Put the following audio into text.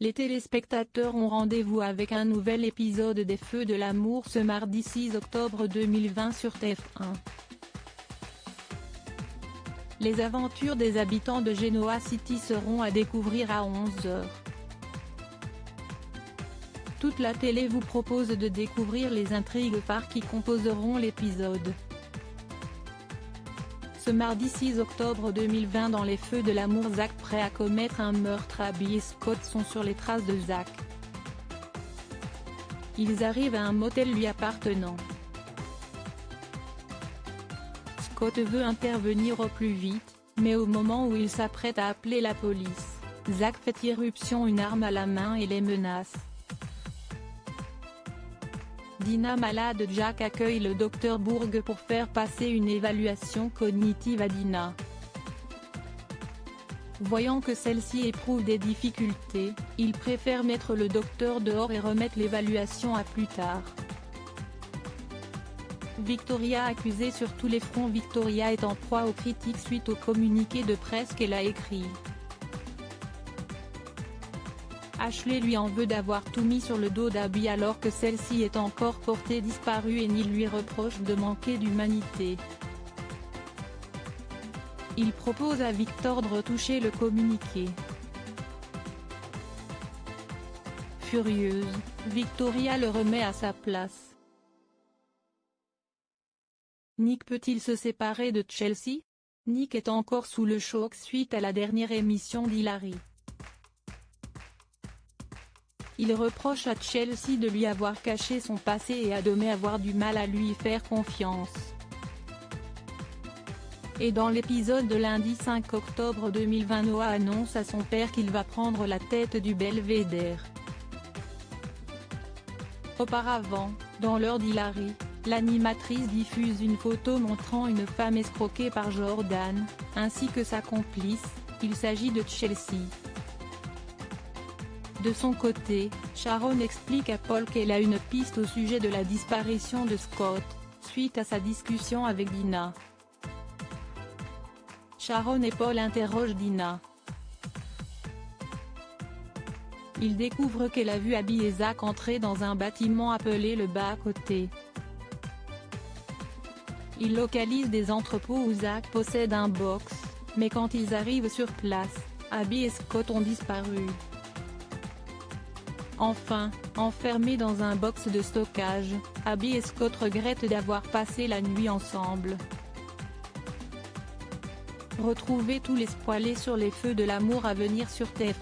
Les téléspectateurs ont rendez-vous avec un nouvel épisode des Feux de l'amour ce mardi 6 octobre 2020 sur TF1. Les aventures des habitants de Genoa City seront à découvrir à 11h. Toute la télé vous propose de découvrir les intrigues phares qui composeront l'épisode. Ce mardi 6 octobre 2020 dans les Feux de l'amour, Zach prêt à commettre un meurtre. Abby et Scott sont sur les traces de Zach. Ils arrivent à un motel lui appartenant. Scott veut intervenir au plus vite, mais au moment où il s'apprête à appeler la police, Zach fait irruption, une arme à la main, et les menace. Dina, malade de Jack, accueille le docteur Bourg pour faire passer une évaluation cognitive à Dina. Voyant que celle-ci éprouve des difficultés, il préfère mettre le docteur dehors et remettre l'évaluation à plus tard. Victoria, accusée sur tous les fronts. Victoria est en proie aux critiques suite au communiqué de presse qu'elle a écrit. Ashley lui en veut d'avoir tout mis sur le dos d'Abby alors que celle-ci est encore portée disparue, et Neil lui reproche de manquer d'humanité. Il propose à Victor de retoucher le communiqué. Furieuse, Victoria le remet à sa place. Nick peut-il se séparer de Chelsea? Nick est encore sous le choc suite à la dernière émission d'Hilary. Il reproche à Chelsea de lui avoir caché son passé et admet avoir du mal à lui faire confiance. Et dans l'épisode de lundi 5 octobre 2020, Noah annonce à son père qu'il va prendre la tête du Belvédère. Auparavant, dans l'heure d'Hilary, l'animatrice diffuse une photo montrant une femme escroquée par Jordan, ainsi que sa complice. Il s'agit de Chelsea. De son côté, Sharon explique à Paul qu'elle a une piste au sujet de la disparition de Scott, suite à sa discussion avec Dina. Sharon et Paul interrogent Dina. Ils découvrent qu'elle a vu Abby et Zach entrer dans un bâtiment appelé le bas-côté. Ils localisent des entrepôts où Zach possède un box, mais quand ils arrivent sur place, Abby et Scott ont disparu. Enfin, enfermés dans un box de stockage, Abby et Scott regrettent d'avoir passé la nuit ensemble. Retrouvez tous les spoilers sur les Feux de l'amour à venir sur TF1.